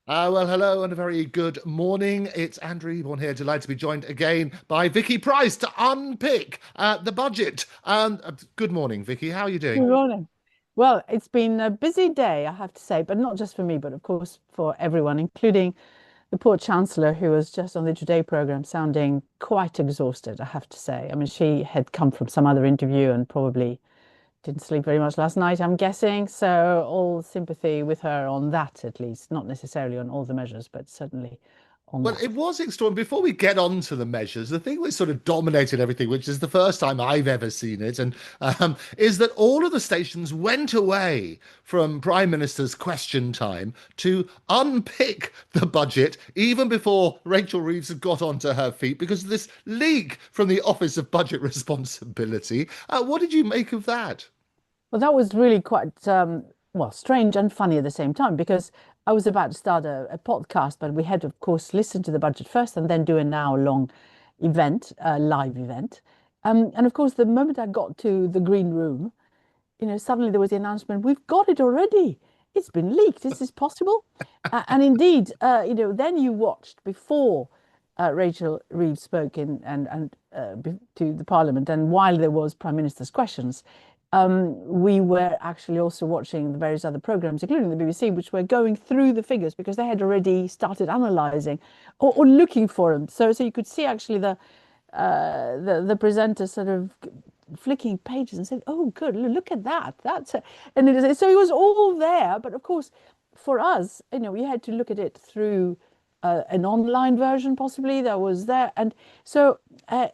Well, hello and a very good morning. It's Andrew Eborn here, delighted to be joined again by Vicky Pryce to unpick the budget. Good morning, Vicky. How are you doing? Good morning. Well, it's been a busy day, I have to say, but not just for me, but of course for everyone, including the poor Chancellor, who was just on the Today programme sounding quite exhausted, I have to say. I mean, she had come from some other interview and probably didn't sleep very much last night, I'm guessing. So all sympathy with her on that, at least, not necessarily on all the measures, but certainly on Well, it that. was extraordinary. Before we get on to the measures, the thing that sort of dominated everything, which is the first time I've ever seen it, and is that all of the stations went away from Prime Minister's question time to unpick the budget even before Rachel Reeves had got onto her feet because of this leak from the Office of Budget Responsibility. What did you make of that? Well, that was really quite well, strange and funny at the same time because I was about to start a podcast, but we had, of course, listen to the budget first and then do an hour-long event, a live event. And of course, the moment I got to the green room, suddenly there was the announcement, we've got it already. It's been leaked. Is this possible? And indeed, then you watched before Rachel Reeves spoke to the Parliament, and while there was Prime Minister's questions, we were actually also watching the various other programs, including the BBC, which were going through the figures because they had already started analysing or looking for them. So you could see actually the presenter sort of flicking pages and said, "Oh, good, look at that. So it was all there. But of course, for us, we had to look at it through an online version, possibly that was there, and so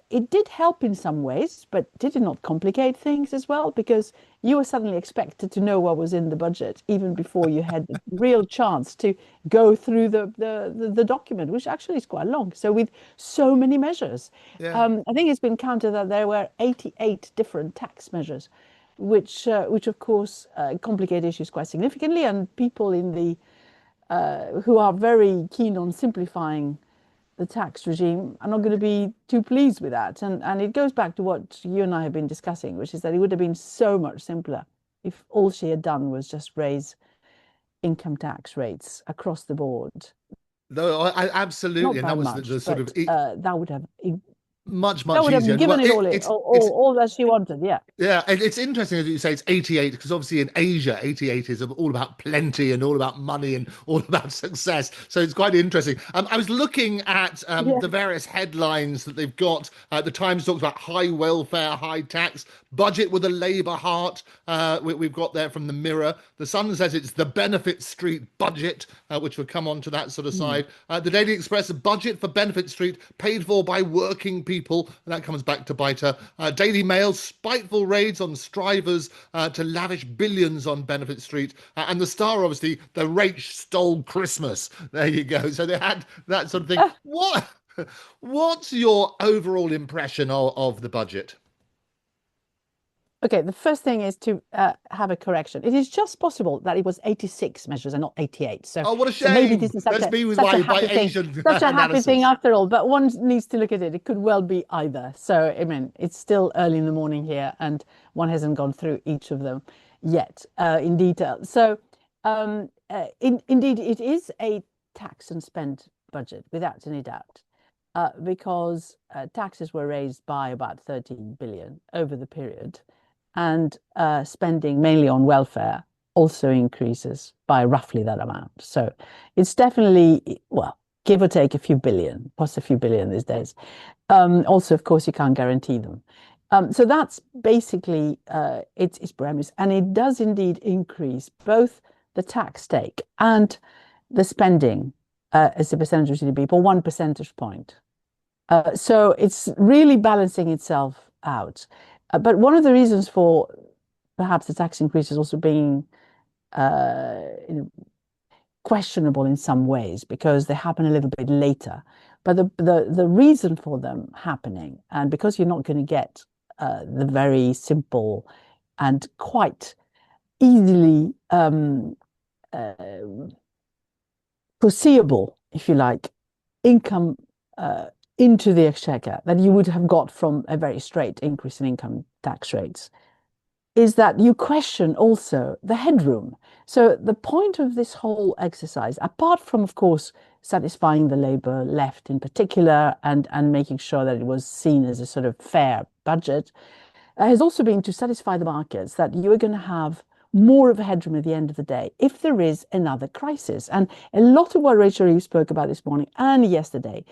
it did help in some ways, but did it not complicate things as well? Because you were suddenly expected to know what was in the budget even before you had the real chance to go through the document, which actually is quite long. So with so many measures. Yeah. I think it's been counted that there were 88 different tax measures, which of course complicate issues quite significantly. And people in the who are very keen on simplifying the tax regime are not going to be too pleased with that. And it goes back to what you and I have been discussing, which is that it would have been so much simpler if all she had done was just raise income tax rates across the board. No, absolutely, Not and that by was much, the sort of but much that much would easier. have And given it it's all that she wanted. Yeah. Yeah, and it's interesting as you say it's 88 because obviously in Asia 88 is all about plenty and all about money and all about success. So it's quite interesting. I was looking at Yeah. the various headlines that they've got. The Times talks about high welfare, high tax, budget with a Labour heart. We've got there from the Mirror. The Sun says it's the Benefit Street budget, which would come on to that sort of Hmm. side. The Daily Express, a budget for Benefit Street paid for by working people. And that comes back to bite her. Daily Mail, spiteful raids on strivers to lavish billions on Benefit Street. And the Star, obviously, the Rach stole Christmas. There you go. So they had that sort of thing. What's your overall impression of the budget? Okay, the first thing is to have a correction. It is just possible that it was 86 measures and not 88. So, Oh, what a so maybe this shame. is That's me with such a my happy thing, Asian such a happy thing analysis. after all. But one needs to look at it. It could well be either. So, I mean, it's still early in the morning here, and one hasn't gone through each of them yet in detail. So, indeed, it is a tax and spend budget without any doubt. Because taxes were raised by about 13 billion over the period, and spending mainly on welfare also increases by roughly that amount. So it's definitely, well, give or take a few billion, plus a few billion these days. Also, of course, you can't guarantee them. So that's basically its premise. And it does indeed increase both the tax take and the spending as a percentage of GDP for 1 percentage point. So it's really balancing itself out. But one of the reasons for perhaps the tax increases also being you know, questionable in some ways because they happen a little bit later. But the reason for them happening, and because you're not going to get the very simple and quite easily uh, foreseeable, if you like, income into the exchequer that you would have got from a very straight increase in income tax rates. is that you question also the headroom. So the point of this whole exercise, apart from, of course, satisfying the Labour left in particular and making sure that it was seen as a sort of fair budget, has also been to satisfy the markets that you are going to have more of a headroom at the end of the day if there is another crisis. And a lot of what Rachel Reeves spoke about this morning and yesterday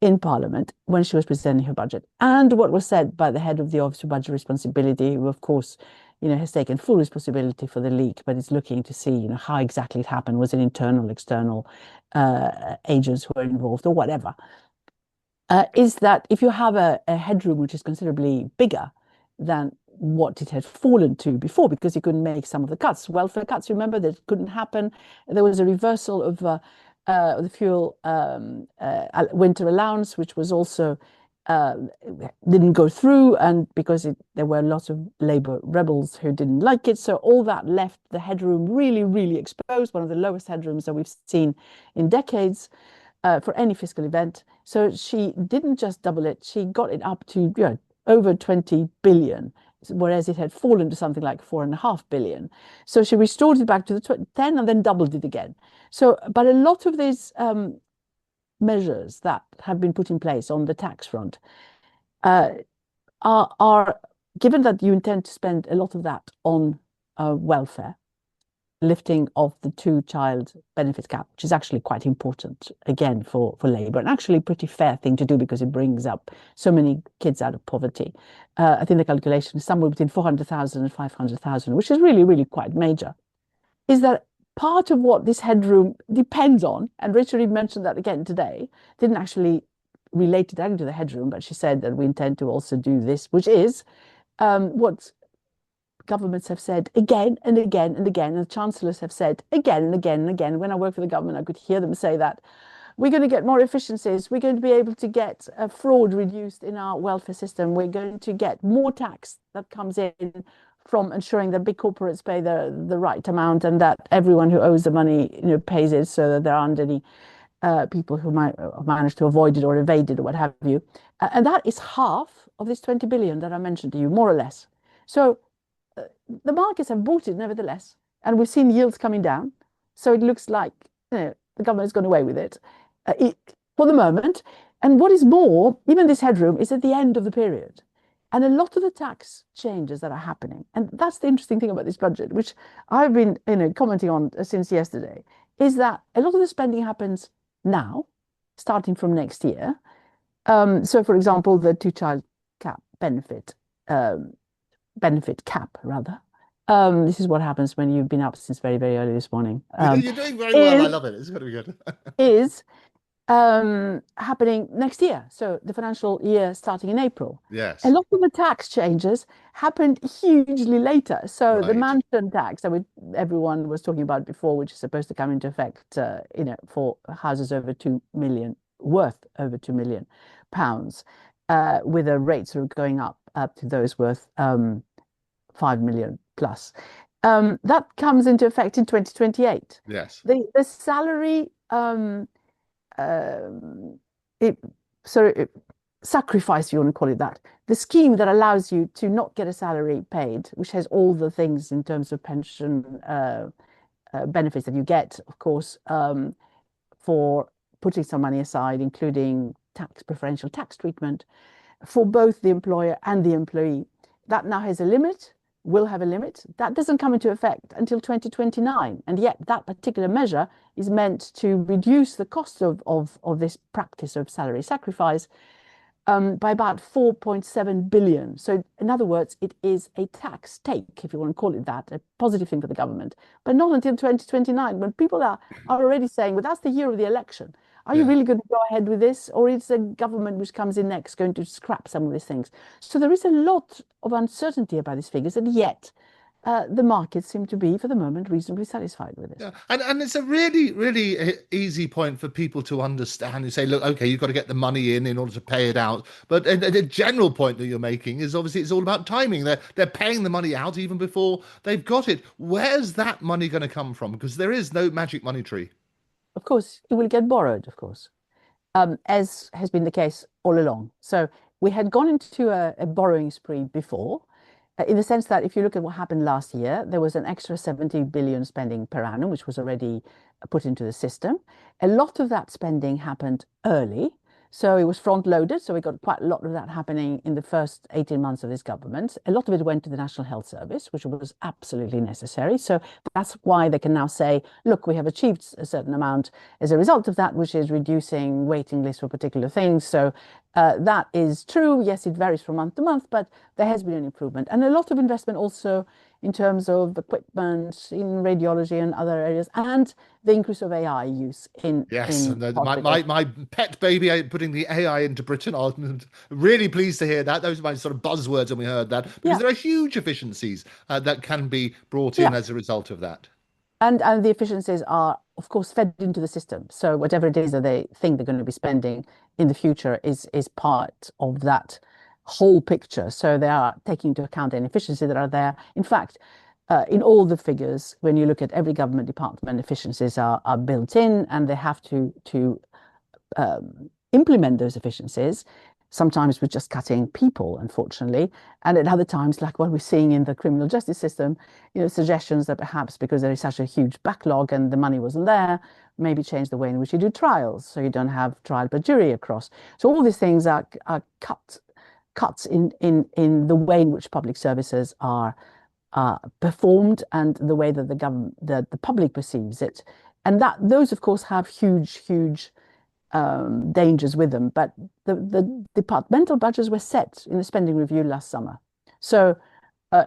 in Parliament when she was presenting her budget, and what was said by the head of the Office for Budget Responsibility, who, of course, has taken full responsibility for the leak, but is looking to see, how exactly it happened. Was it internal, external agents who were involved or whatever? Is that if you have a headroom which is considerably bigger than what it had fallen to before, because you couldn't make some of the cuts, welfare cuts, remember, that couldn't happen. There was a reversal of the fuel winter allowance, which was also uh, didn't go through, and because there were lots of Labour rebels who didn't like it. So all that left the headroom really, really exposed, one of the lowest headrooms that we've seen in decades for any fiscal event. So she didn't just double it, she got it up to over 20 billion, whereas it had fallen to something like 4.5 billion. So she restored it back to the 10 and then doubled it again. So, but a lot of these measures that have been put in place on the tax front uh, are, given that you intend to spend a lot of that on welfare, lifting of the two-child benefit cap, which is actually quite important, again, for Labour, and actually a pretty fair thing to do because it brings up so many kids out of poverty. I think the calculation is somewhere between 400,000 and 500,000, which is really, really quite major. Is that part of what this headroom depends on, and Rachel Reeves mentioned that again today, didn't actually relate it directly to the headroom, but she said that we intend to also do this, which is what governments have said again and again and again, and the chancellors have said again and again and again. When I worked for the government, I could hear them say that we're going to get more efficiencies. We're going to be able to get fraud reduced in our welfare system. We're going to get more tax that comes in from ensuring that big corporates pay the right amount and that everyone who owes the money, pays it, so that there aren't any people who might manage to avoid it or evade it or what have you. And that is half of this 20 billion that I mentioned to you, more or less. So the markets have bought it nevertheless, and we've seen yields coming down. So it looks like the government has gone away with it, for the moment. And what is more, even this headroom is at the end of the period. And a lot of the tax changes that are happening, and that's the interesting thing about this budget, which I've been commenting on since yesterday, is that a lot of the spending happens now, starting from next year. So, for example, the two-child cap benefit cap, rather. This is what happens when you've been up since very, very early this morning. You're doing very well. I Is love it. It's going to be good. is happening next year. So the financial year starting in April. A Yes. lot of the tax changes happened hugely later. So the Right. mansion tax that everyone was talking about before, which is supposed to come into effect, for houses over 2 million, worth over 2 million pounds, with the rates sort of going up to those worth 5 million plus. That comes into effect in 2028. Yes. The salary um, it, sacrifice, you want to call it that, the scheme that allows you to not get a salary paid, which has all the things in terms of pension benefits that you get, of course, for putting some money aside, including preferential tax treatment for both the employer and the employee. That now has a limit, will have a limit. That doesn't come into effect until 2029. And yet that particular measure is meant to reduce the cost of this practice of salary sacrifice by about 4.7 billion. So in other words, it is a tax take, if you want to call it that, a positive thing for the government, but not until 2029, when people are already saying, well, that's the year of the election. Are you Yeah. really going to go ahead with this? Or is the government which comes in next going to scrap some of these things? So there is a lot of uncertainty about these figures, and yet the markets seem to be, for the moment, reasonably satisfied with it. Yeah, and it's a really, really easy point for people to understand. You say, look, okay, you've got to get the money in order to pay it out. But the general point that you're making is obviously it's all about timing. They're paying the money out even before they've got it. Where's that money going to come from? Because there is no magic money tree. Of course, it will get borrowed, of course, as has been the case all along. So we had gone into a borrowing spree before, in the sense that if you look at what happened last year, there was an extra 70 billion spending per annum, which was already put into the system. A lot of that spending happened early. So it was front loaded. So we got quite a lot of that happening in the first 18 months of this government. A lot of it went to the National Health Service, which was absolutely necessary. So that's why they can now say, look, we have achieved a certain amount as a result of that, which is reducing waiting lists for particular things. So that is true. Yes, it varies from month to month, but there has been an improvement. And a lot of investment also in terms of equipment in radiology and other areas, and the increase of AI use Yes, in and hospitals. my pet baby putting the AI into Britain. I'm really pleased to hear that. Those are my sort of buzzwords when we heard that, because Yeah, there are huge efficiencies that can be brought in yeah. as a result of that. And the efficiencies are, of course, fed into the system. So whatever it is that they think they're going to be spending in the future is part of that whole picture. So they are taking into account any efficiencies that are there. In fact, in all the figures, when you look at every government department, efficiencies are built in, and they have to implement those efficiencies, sometimes with just cutting people, unfortunately, and at other times, like what we're seeing in the criminal justice system, suggestions that perhaps because there is such a huge backlog and the money wasn't there, maybe change the way in which you do trials so you don't have trial by jury across. So all these things are cuts in the way in which public services are performed and the way that the government, the public perceives it. And that those, of course, have huge dangers with them. But the departmental budgets were set in the spending review last summer. So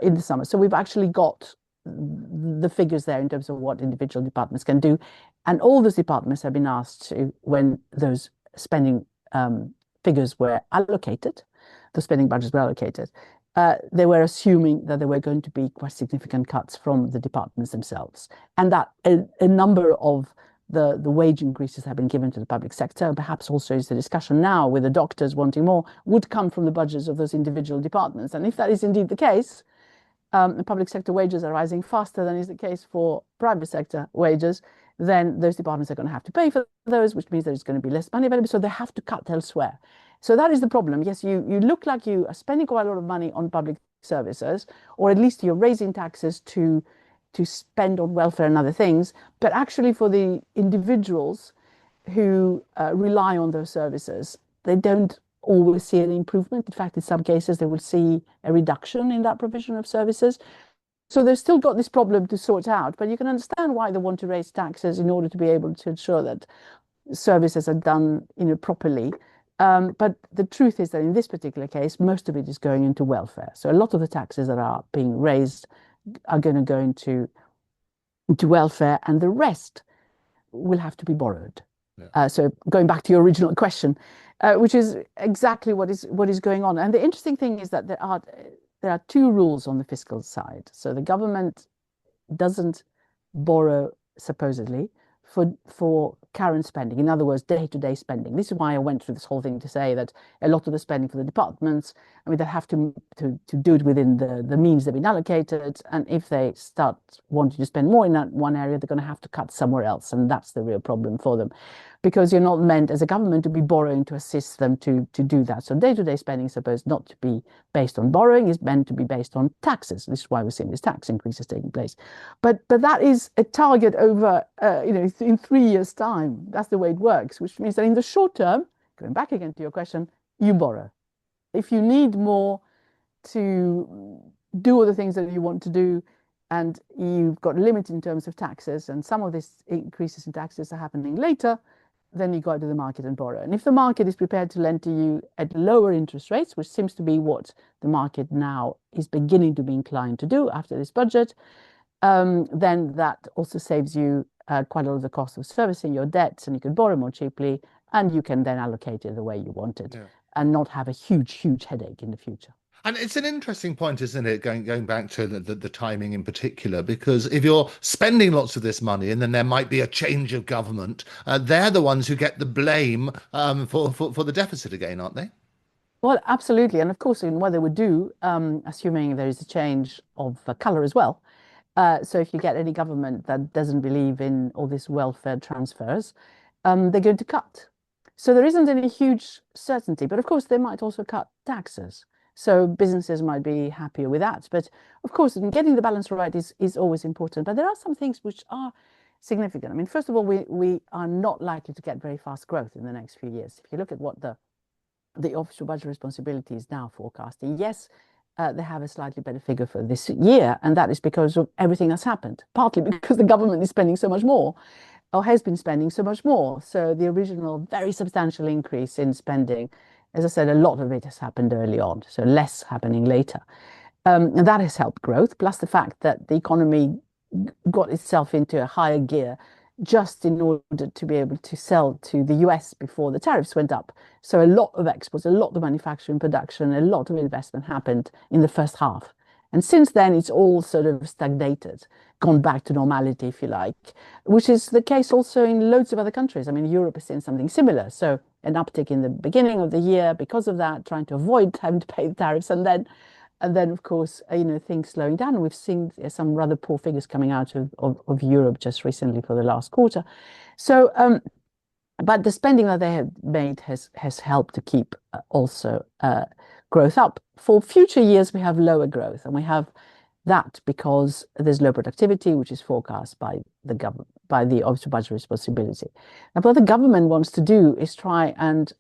in the summer. So we've actually got the figures there in terms of what individual departments can do. And all those departments have been asked to, when those spending figures were allocated, the spending budgets were allocated, they were assuming that there were going to be quite significant cuts from the departments themselves. And that a number of the wage increases have been given to the public sector, and perhaps also is the discussion now with the doctors wanting more, would come from the budgets of those individual departments. And if that is indeed the case, the public sector wages are rising faster than is the case for private sector wages, then those departments are going to have to pay for those, which means there's going to be less money available. So they have to cut elsewhere. So that is the problem. Yes, you look like you are spending quite a lot of money on public services, or at least you're raising taxes to spend on welfare and other things. But actually, for the individuals who rely on those services, they don't always see an improvement. In fact, in some cases, they will see a reduction in that provision of services. So they've still got this problem to sort out, but you can understand why they want to raise taxes in order to be able to ensure that services are done, properly. But the truth is that in this particular case, most of it is going into welfare. So a lot of the taxes that are being raised are going to go into welfare, and the rest will have to be borrowed. Yeah. So going back to your original question, which is exactly what is going on. And the interesting thing is that there are two rules on the fiscal side. So the government doesn't borrow supposedly for current spending. In other words, day-to-day spending. This is why I went through this whole thing to say that a lot of the spending for the departments, I mean, they have to do it within the means they've been allocated. And if they start wanting to spend more in that one area, they're going to have to cut somewhere else. And that's the real problem for them, because you're not meant as a government to be borrowing to assist them to do that. So day-to-day spending is supposed not to be based on borrowing, is meant to be based on taxes. This is why we're seeing these tax increases taking place. But that is a target over, in 3 years' time. That's the way it works, which means that in the short term, going back again to your question, you borrow. If you need more to do all the things that you want to do, and you've got a limit in terms of taxes, and some of these increases in taxes are happening later, then you go to the market and borrow. And if the market is prepared to lend to you at lower interest rates, which seems to be what the market now is beginning to be inclined to do after this budget, then that also saves you quite a lot of the cost of servicing your debts, and you can borrow more cheaply, and you can then allocate it the way you want it, Yeah. and not have a huge headache in the future. And it's an interesting point, isn't it? Going back to the timing in particular, because if you're spending lots of this money and then there might be a change of government, they're the ones who get the blame for the deficit again, aren't they? Well, absolutely. And of course, in what they would do, assuming there is a change of color as well. So if you get any government that doesn't believe in all these welfare transfers, they're going to cut. So there isn't any huge certainty. But of course, they might also cut taxes. So businesses might be happier with that. But of course, getting the balance right is always important. But there are some things which are significant. I mean, first of all, we are not likely to get very fast growth in the next few years. If you look at what the Office for Budget Responsibility is now forecasting, yes, they have a slightly better figure for this year, and that is because of everything that's happened, partly because the government is spending so much more, or has been spending so much more. So the original very substantial increase in spending, as I said, a lot of it has happened early on, so less happening later. And that has helped growth, plus the fact that the economy got itself into a higher gear just in order to be able to sell to the US before the tariffs went up. So a lot of exports, a lot of manufacturing production, a lot of investment happened in the first half. And since then, it's all sort of stagnated, gone back to normality, if you like, which is the case also in loads of other countries. I mean, Europe has seen something similar. So an uptick in the beginning of the year because of that, trying to avoid having to pay the tariffs, and then, of course, things slowing down. We've seen some rather poor figures coming out of Europe just recently for the last quarter. So, but the spending that they have made has helped to keep also growth up. For future years, we have lower growth, and we have that because there's low productivity, which is forecast by the government, by the Office of Budget Responsibility. And what the government wants to do is try and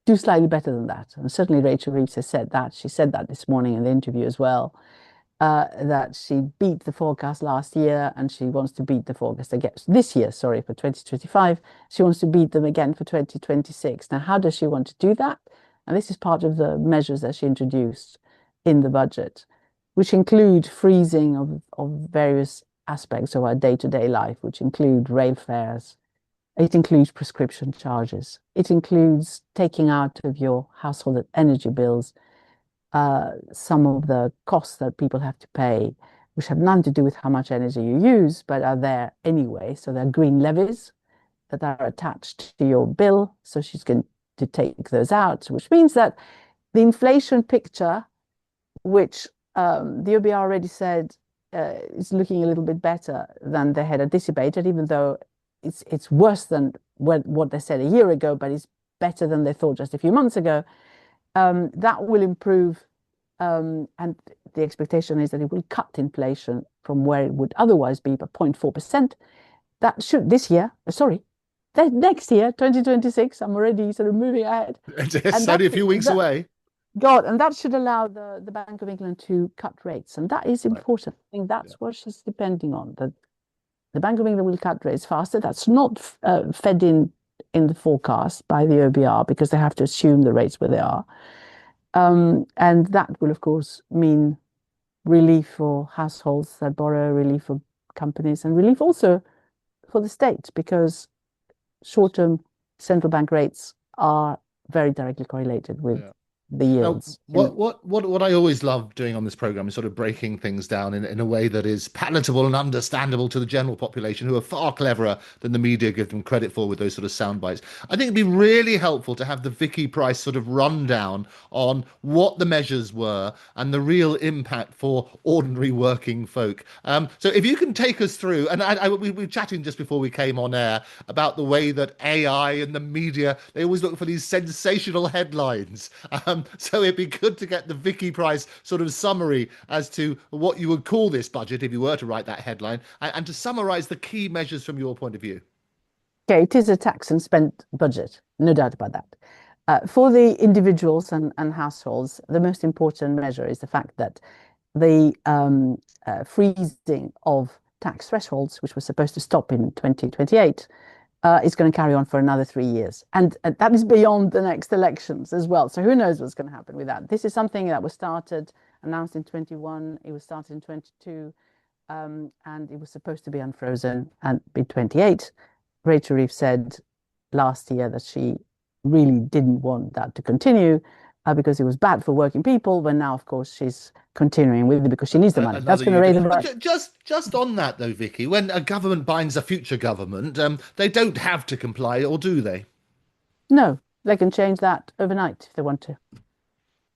do slightly better than that. And certainly Rachel Reeves has said that. She said that this morning in the interview as well, that she beat the forecast last year and she wants to beat the forecast again this year, sorry, for 2025. She wants to beat them again for 2026. Now, how does she want to do that? And this is part of the measures that she introduced in the budget, which include freezing of various aspects of our day-to-day life, which include rail fares. It includes prescription charges. It includes taking out of your household energy bills some of the costs that people have to pay, which have nothing to do with how much energy you use, but are there anyway. So they're green levies that are attached to your bill. So she's going to take those out, which means that the inflation picture, which the OBR already said is looking a little bit better than they had anticipated, even though it's worse than what they said a year ago, but it's better than they thought just a few months ago. That will improve, and the expectation is that it will cut inflation from where it would otherwise be by 0.4%. That should next year, 2026. I'm already sort of moving ahead. It's only a few weeks away. God, and that should allow the Bank of England to cut rates, and that is important. I think that's what she's depending on. That the Bank of England will cut rates faster. That's not fed in the forecast by the OBR because they have to assume the rates where they are. And that will, of course, mean relief for households that borrow, relief for companies, and relief also for the state because short-term central bank rates are very directly correlated with the yields. What I always love doing on this program is sort of breaking things down in a way that is palatable and understandable to the general population who are far cleverer than the media give them credit for with those sort of sound bites. I think it'd be really helpful to have the Vicky Pryce sort of rundown on what the measures were and the real impact for ordinary working folk. So if you can take us through, and we were chatting just before we came on air about the way that AI and the media, they always look for these sensational headlines. So it'd be good to get the Vicky Pryce sort of summary as to what you would call this budget if you were to write that headline, and to summarize the key measures from your point of view. Okay, it is a tax and spent budget, no doubt about that. For the individuals and households, the most important measure is the fact that the freezing of tax thresholds, which was supposed to stop in 2028, is going to carry on for another 3 years. And that is beyond the next elections as well. So who knows what's going to happen with that? This is something that was announced in 21, it was started in 22, and it was supposed to be unfrozen and be 28. Rachel Reeves said last year that she really didn't want that to continue because it was bad for working people. But now, of course, she's continuing with it because she needs the money. That's going to raise the just on that though, Vicky, when a government binds a future government, they don't have to comply, or do they? No, they can change that overnight if they want to.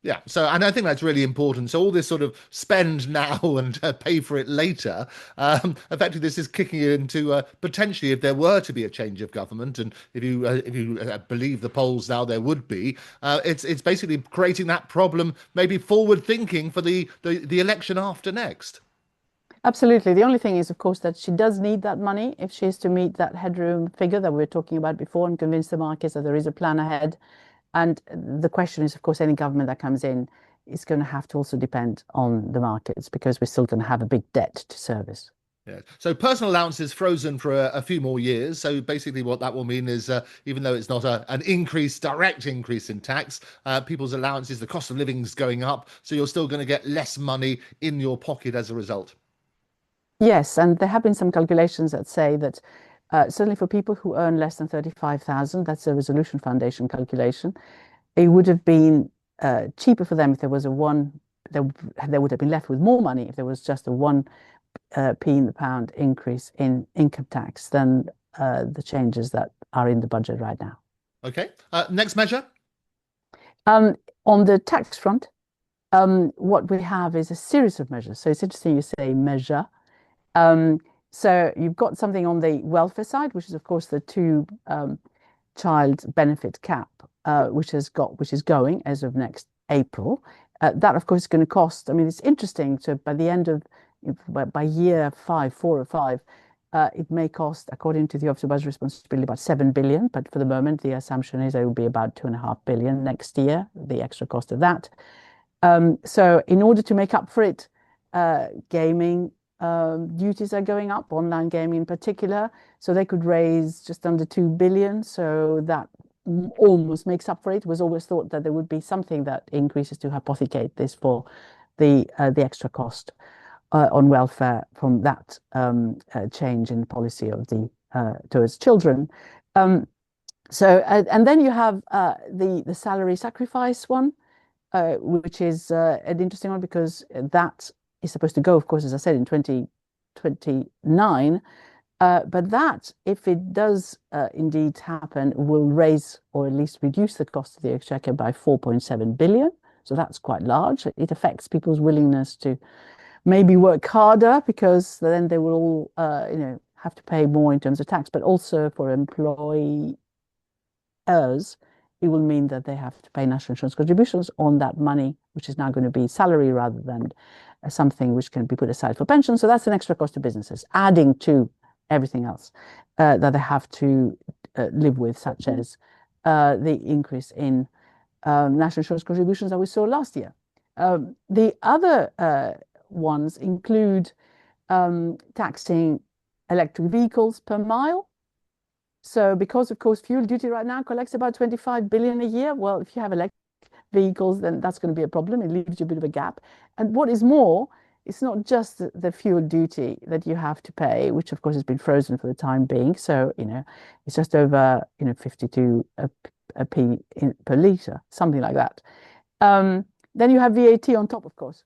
Yeah, so and I think that's really important. So all this sort of spend now and pay for it later, effectively, this is kicking it into potentially, if there were to be a change of government, and if you believe the polls now, there would be. It's basically creating that problem, maybe forward thinking for the election after next. Absolutely. The only thing is, of course, that she does need that money if she is to meet that headroom figure that we were talking about before and convince the markets that there is a plan ahead. And the question is, of course, any government that comes in is going to have to also depend on the markets because we're still going to have a big debt to service. Yeah. So personal allowance is frozen for a few more years. So basically, what that will mean is, even though it's not an increase, direct increase in tax, people's allowances, the cost of living is going up. So you're still going to get less money in your pocket as a result. Yes, and there have been some calculations that say that certainly for people who earn less than 35,000, that's a Resolution Foundation calculation, it would have been cheaper for them if there was a one, they, they would have been left with more money if there was just a one p in the pound increase in income tax than the changes that are in the budget right now. Okay. Next measure. On the tax front, what we have is a series of measures. So it's interesting you say measure. Um, so you've got something on the welfare side, which is of course the two child benefit cap, which is going as of next April. That of course is going to cost. I mean, it's interesting. So by the end of by year five, 4 or 5, it may cost, according to the Office of Budget Responsibility, about 7 billion. But for the moment, the assumption is it will be about 2.5 billion next year, the extra cost of that. So in order to make up for it, gaming duties are going up, online gaming in particular. So they could raise just under 2 billion. So that almost makes up for it. It was always thought that there would be something that increases to hypothecate this for the extra cost on welfare from that change in policy of the towards children. And then you have the salary sacrifice one, which is an interesting one because that is supposed to go, of course, as I said, in 2029. But that, if it does indeed happen, will raise or at least reduce the cost of the exchequer by 4.7 billion. So that's quite large. It affects people's willingness to maybe work harder because then they will all, have to pay more in terms of tax, but also for employees, it will mean that they have to pay national insurance contributions on that money, which is now going to be salary rather than something which can be put aside for pension. So that's an extra cost to businesses, adding to everything else that they have to live with, such as the increase in national insurance contributions that we saw last year. The other ones include taxing electric vehicles per mile. So because, of course, fuel duty right now collects about 25 billion a year. Well, if you have electric vehicles, then that's going to be a problem. It leaves you a bit of a gap. And what is more, it's not just the fuel duty that you have to pay, which of course has been frozen for the time being. So, it's just over, 52 a p per litre, something like that. Then you have VAT on top, of course.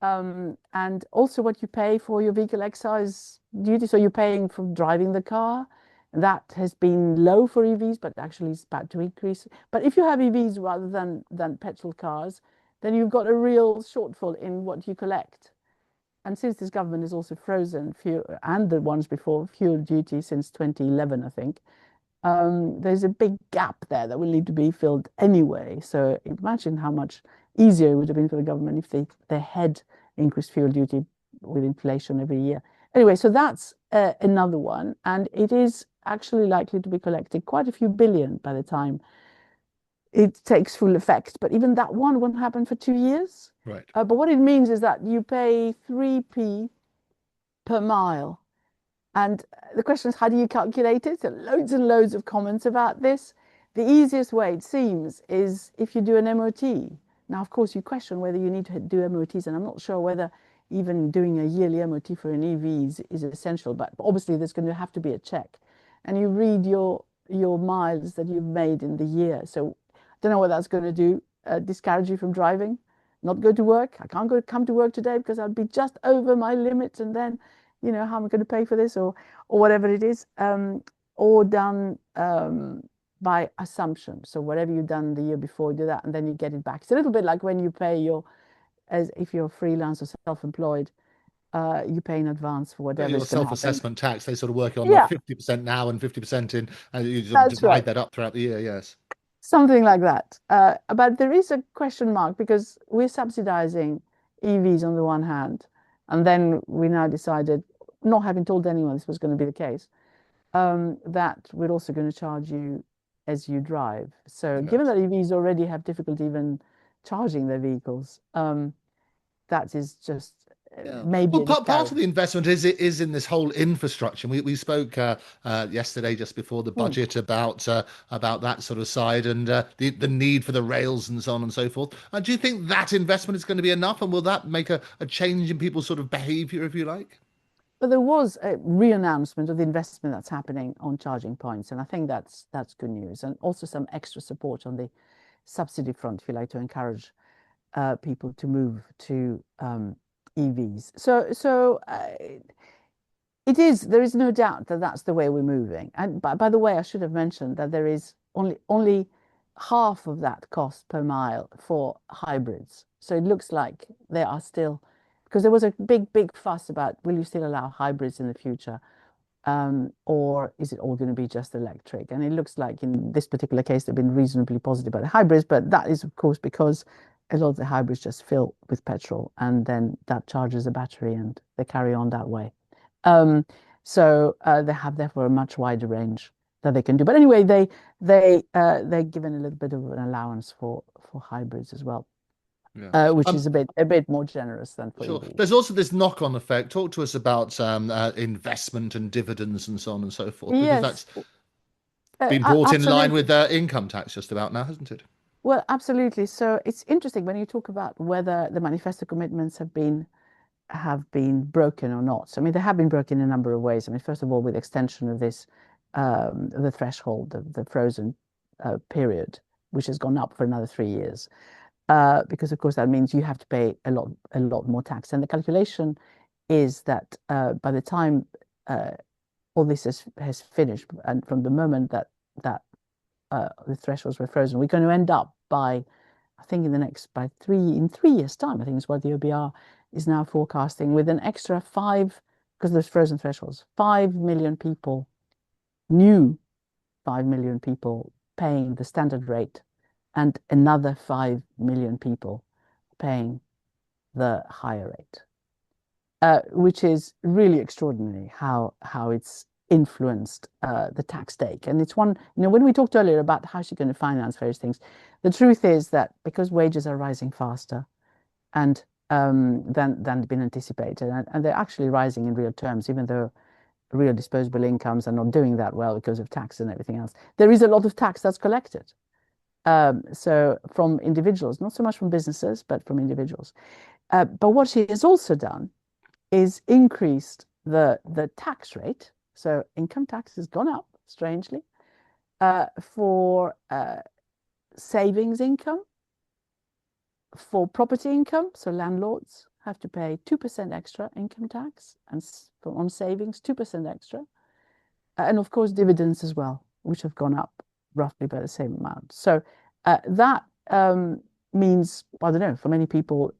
And also what you pay for your vehicle excise duty. So you're paying for driving the car. That has been low for EVs, but actually it's about to increase. But if you have EVs rather than petrol cars, then you've got a real shortfall in what you collect. And since this government has also frozen fuel and the ones before fuel duty since 2011, I think, there's a big gap there that will need to be filled anyway. So imagine how much easier it would have been for the government if they had increased fuel duty with inflation every year. Anyway, so that's another one. And it is actually likely to be collecting quite a few billion by the time it takes full effect. But even that one won't happen for 2 years. Right. But what it means is that you pay 3p per mile. And the question is, how do you calculate it? So loads and loads of comments about this. The easiest way, it seems, is if you do an MOT. Now, of course, you question whether you need to do MOTs, and I'm not sure whether even doing a yearly MOT for an EV is essential, but obviously there's going to have to be a check. And you read your miles that you've made in the year. So I don't know what that's going to do, discourage you from driving, not go to work. I can't come to work today because I'll be just over my limit, and then how am I going to pay for this or whatever it is, or done by assumption. So whatever you've done the year before, do that, and then you get it back. It's a little bit like when you pay as if you're freelance or self-employed, you pay in advance for whatever Your is going to happen. self-assessment tax, they sort of work on the Yeah, 50% now and 50% in, and you sort of that's divide right. that up throughout the year. Yes. Something like that. But there is a question mark because we're subsidizing EVs on the one hand, and then we now decided, not having told anyone this was going to be the case, that we're also going to charge you as you drive. So given Yes. that EVs already have difficulty even charging their vehicles, that is just Yeah. maybe Well, a part of miscarriage. the investment is in this whole infrastructure. We spoke yesterday, just before the Hmm. budget, about that sort of side and the need for the rails and so on and so forth. Do you think that investment is going to be enough, and will that make a change in people's sort of behaviour, if you like? But there was a re-announcement of the investment that's happening on charging points, and I think that's good news, and also some extra support on the subsidy front, if you like, to encourage people to move to EVs. There is no doubt that that's the way we're moving. And by the way, I should have mentioned that there is only half of that cost per mile for hybrids. So it looks like they are still, because there was a big fuss about will you still allow hybrids in the future? Or is it all going to be just electric? And it looks like in this particular case, they've been reasonably positive about the hybrids, but that is, of course, because a lot of the hybrids just fill with petrol and then that charges the battery and they carry on that way. Um, they have therefore a much wider range that they can do. But anyway, they're given a little bit of an allowance for hybrids as well, Yeah. which is a bit more generous than for Sure. EVs. There's also this knock-on effect. Talk to us about investment and dividends and so on and so forth, because Yes, that's been brought in line with absolutely. Income tax just about now, hasn't it? Well, absolutely. So it's interesting when you talk about whether the manifesto commitments have been broken or not. So, I mean, they have been broken in a number of ways. I mean, first of all, with extension of this the threshold, the frozen period, which has gone up for another 3 years, because of course that means you have to pay a lot more tax. And the calculation is that by the time all this has finished, and from the moment that the thresholds were frozen, we're going to end up by, I think in 3 years' time, I think is what the OBR is now forecasting, with an extra five, because there's frozen thresholds, 5 million people, new 5 million people paying the standard rate, and another 5 million people paying the higher rate, which is really extraordinary how it's influenced the tax take. And it's one, when we talked earlier about how she's going to finance various things, the truth is that because wages are rising faster and than been anticipated, and they're actually rising in real terms, even though real disposable incomes are not doing that well because of tax and everything else. There is a lot of tax that's collected. So from individuals, not so much from businesses, but from individuals. But what she has also done is increased the tax rate. So income tax has gone up, strangely, for savings income, for property income. So landlords have to pay 2% extra income tax, and on savings, 2% extra. And of course, dividends as well, which have gone up roughly by the same amount. So that means, I don't know, for many people,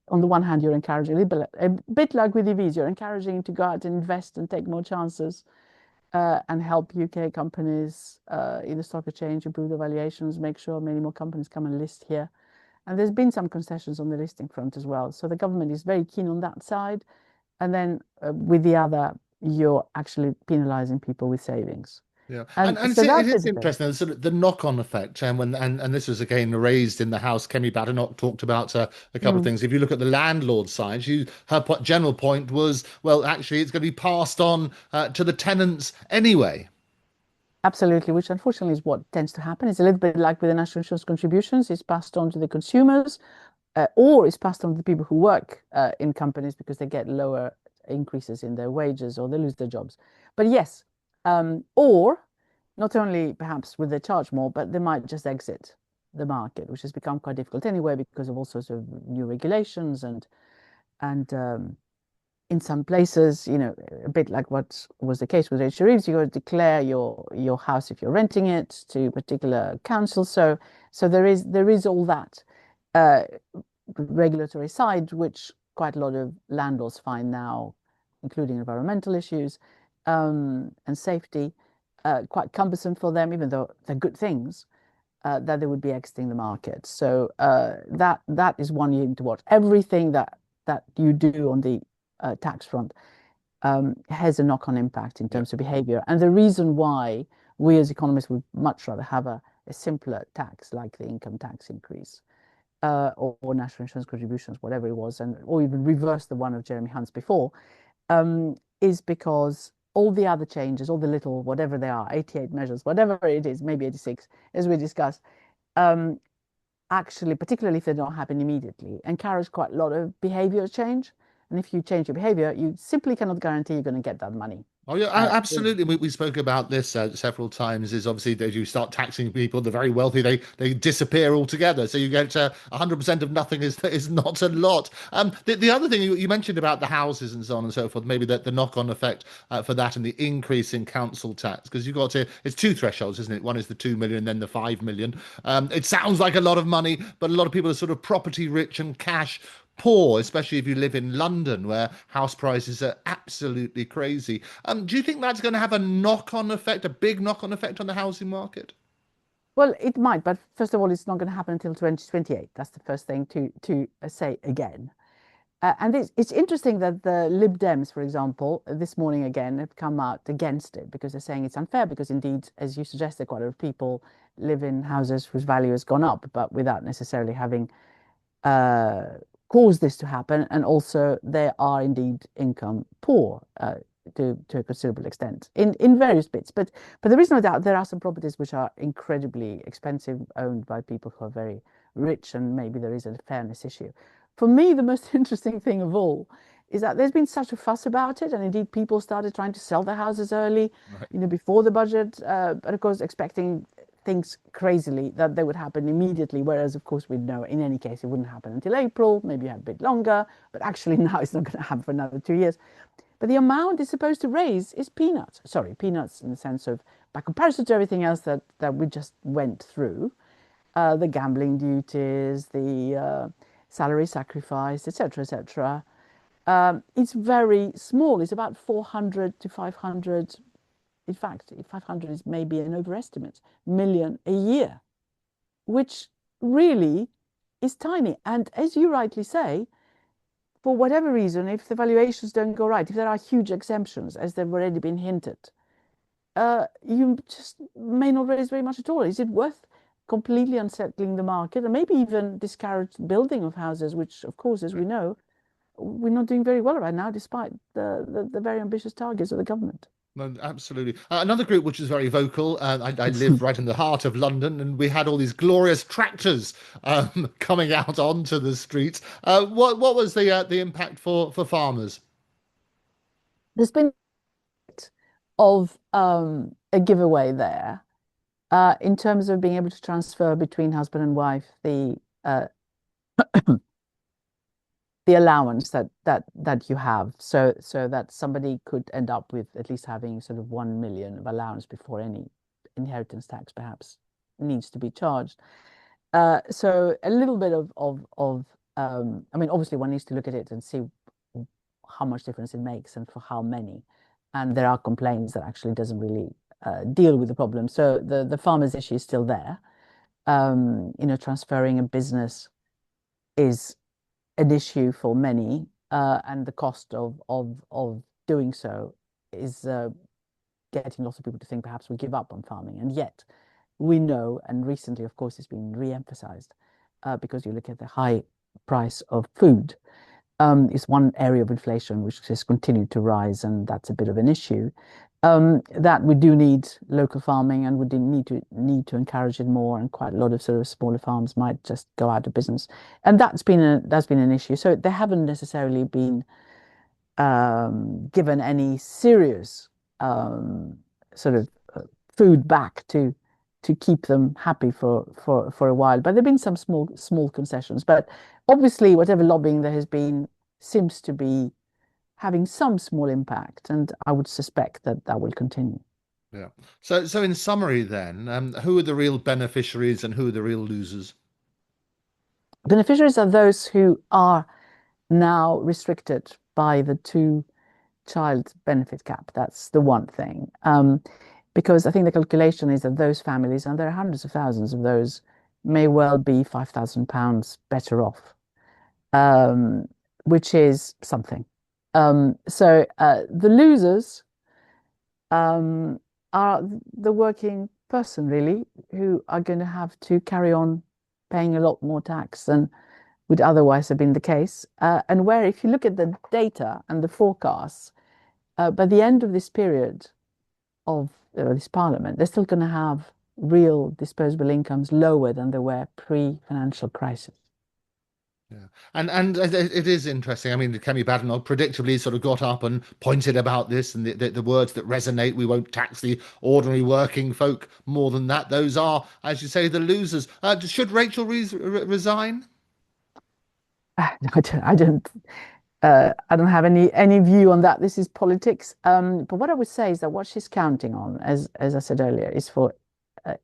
on the one hand, you're encouraging a bit like with EVs, you're encouraging to go out and invest and take more chances and help UK companies in the stock exchange improve the valuations, make sure many more companies come and list here. And there's been some concessions on the listing front as well. So the government is very keen on that side. And then with the other, you're actually penalizing people with savings. Yeah, and And and so it that's a is debate. interesting, sort of the knock-on effect, and this was again raised in the House. Kemi Badenoch talked about a couple of Mm, things. If you look at the landlord side, her general point was, well, actually, it's going to be passed on to the tenants anyway. absolutely, which unfortunately is what tends to happen. It's a little bit like with the national insurance contributions. It's passed on to the consumers, or it's passed on to the people who work in companies because they get lower increases in their wages or they lose their jobs. But yes, or not only perhaps will they charge more, but they might just exit the market, which has become quite difficult anyway because of all sorts of new regulations and in some places, a bit like what was the case with Reeves, you got to declare your house if you're renting it to a particular council. So there is all that uh, regulatory side, which quite a lot of landlords find now, including environmental issues and safety, quite cumbersome for them, even though they're good things. That they would be exiting the market. So that is one you need to watch. Everything that you do on the tax front has a knock-on impact in Yeah. terms of behavior. And the reason why we as economists would much rather have a simpler tax like the income tax increase or national insurance contributions, whatever it was, or even reverse the one of Jeremy Hunt's before, is because all the other changes, all the little, whatever they are, 88 measures, whatever it is, maybe 86, as we discussed, um, actually, particularly if they don't happen immediately, encourage quite a lot of behavior change. And if you change your behavior, you simply cannot guarantee you're going to get that money. Oh yeah, Uh, absolutely. We spoke about this several times. Is obviously that you start taxing people, the very wealthy, they disappear altogether. So you get 100% of nothing is not a lot. The other thing you mentioned about the houses and so on and so forth, maybe the knock-on effect for that and the increase in council tax, because you've got to, it's two thresholds, isn't it? One is the 2 million, then the 5 million. It sounds like a lot of money, but a lot of people are sort of property rich and cash poor, especially if you live in London, where house prices are absolutely crazy. Do you think that's going to have a knock-on effect, a big knock-on effect on the housing market? well, it might, but first of all, it's not going to happen until 2028. That's the first thing to say again. And it's interesting that the Lib Dems, for example, this morning again have come out against it because they're saying it's unfair because indeed, as you suggested, quite a lot of people live in houses whose value has gone up, but without necessarily having uh, caused this to happen. And also, they are indeed income poor to a considerable extent in various bits. But there is no doubt there are some properties which are incredibly expensive, owned by people who are very rich, and maybe there is a fairness issue. For me, the most interesting thing of all is that there's been such a fuss about it, and indeed people started trying to sell their houses early, Right. before the budget, but of course expecting things crazily that they would happen immediately, whereas of course we know in any case it wouldn't happen until April, maybe a bit longer, but actually now it's not going to happen for another 2 years. But the amount it's supposed to raise is peanuts. Sorry, peanuts in the sense of by comparison to everything else that we just went through, the gambling duties, the salary sacrifice, etc., etc. It's very small. It's about 400 to 500. In fact, 500 is maybe an overestimate, million a year, which really is tiny. And as you rightly say, for whatever reason, if the valuations don't go right, if there are huge exemptions, as they've already been hinted, you just may not raise very much at all. Is it worth completely unsettling the market and maybe even discourage building of houses, which, of course, as we know, we're not doing very well right now, despite the very ambitious targets of the government? No, absolutely. Another group which is very vocal. I live right in the heart of London, and we had all these glorious tractors coming out onto the streets. What was the impact for farmers? There's been of a giveaway there in terms of being able to transfer between husband and wife the allowance that you have, so that somebody could end up with at least having sort of 1 million of allowance before any inheritance tax perhaps needs to be charged. So a little bit of I mean, obviously one needs to look at it and see how much difference it makes and for how many. And there are complaints that actually doesn't really deal with the problem. So the farmers issue is still there. Transferring a business is an issue for many, and the cost of doing so is getting lots of people to think perhaps we give up on farming. And yet we know, and recently, of course, it's been re-emphasized because you look at the high price of food, is one area of inflation which has continued to rise, and that's a bit of an issue. That we do need local farming, and we do need to encourage it more. And quite a lot of sort of smaller farms might just go out of business, and that's been an issue. So they haven't necessarily been given any serious sort of food back to keep them happy for a while. But there've been some small concessions. But obviously, whatever lobbying there has been seems to be having some small impact, and I would suspect that that will continue. Yeah. So in summary, then, who are the real beneficiaries and who are the real losers? Beneficiaries are those who are now restricted by the two-child benefit cap. That's the one thing. Because I think the calculation is that those families, and there are hundreds of thousands of those, may well be £5,000 better off, um, which is something. The losers um, are the working person, really, who are going to have to carry on paying a lot more tax than would otherwise have been the case. And where, if you look at the data and the forecasts, by the end of this period of this parliament, they're still going to have real disposable incomes lower than they were pre-financial crisis. Yeah, and it is interesting. I mean, Kemi Badenoch predictably sort of got up and pointed about this and the words that resonate. We won't tax the ordinary working folk more than that. Those are, as you say, the losers. Should Rachel resign? I don't have any view on that. This is politics. But what I would say is that what she's counting on, as I said earlier, is for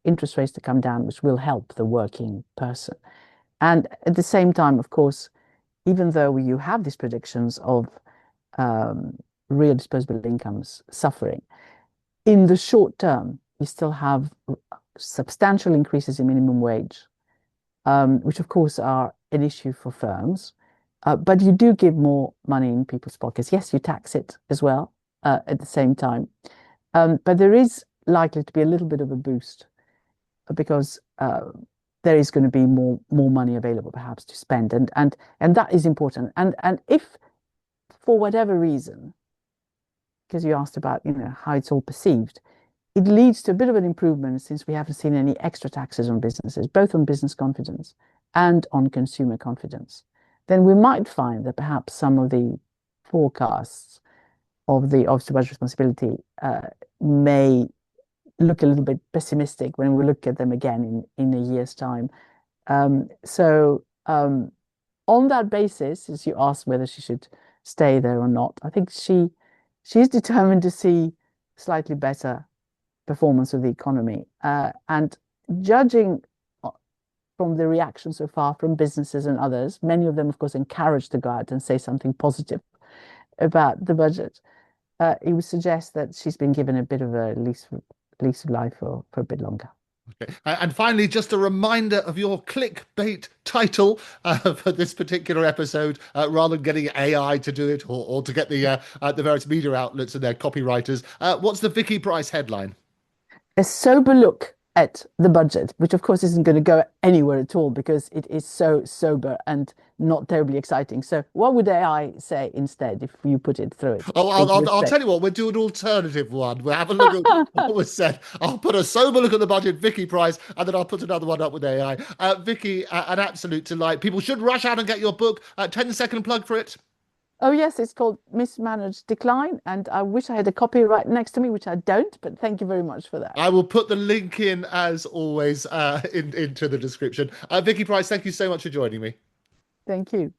interest rates to come down, which will help the working person. And at the same time, of course, even though you have these predictions of um, real disposable incomes suffering, in the short term, you still have substantial increases in minimum wage, which of course are an issue for firms. But you do give more money in people's pockets. Yes, you tax it as well at the same time. But there is likely to be a little bit of a boost because there is going to be more money available perhaps to spend. And that is important. And if for whatever reason, because you asked about, how it's all perceived, it leads to a bit of an improvement since we haven't seen any extra taxes on businesses, both on business confidence and on consumer confidence, then we might find that perhaps some of the forecasts of the Office of Budget Responsibility may look a little bit pessimistic when we look at them again in a year's time. On that basis, as you asked whether she should stay there or not, I think she's determined to see slightly better performance of the economy. And judging from the reaction so far from businesses and others, many of them, of course, encouraged to go out and say something positive about the budget. It would suggest that she's been given a bit of a lease of life for a bit longer. Okay. And finally, just a reminder of your clickbait title for this particular episode, rather than getting AI to do it or to get the various media outlets and their copywriters. What's the Vicky Pryce headline? A sober look at the budget, which of course isn't going to go anywhere at all because it is so sober and not terribly exciting. So what would AI say instead if you put it through it Oh, into the I'll script? tell you what, we'll do an alternative one. We'll have a look at what was said. I'll put a sober look at the budget, Vicky Price, and then I'll put another one up with AI. Vicky, an absolute delight. People should rush out and get your book. 10-second plug for it. Oh yes, it's called Mismanaged Decline, and I wish I had a copy right next to me, which I don't, but thank you very much for that. I will put the link in, as always, into the description. Vicky Price, thank you so much for joining me. Thank you.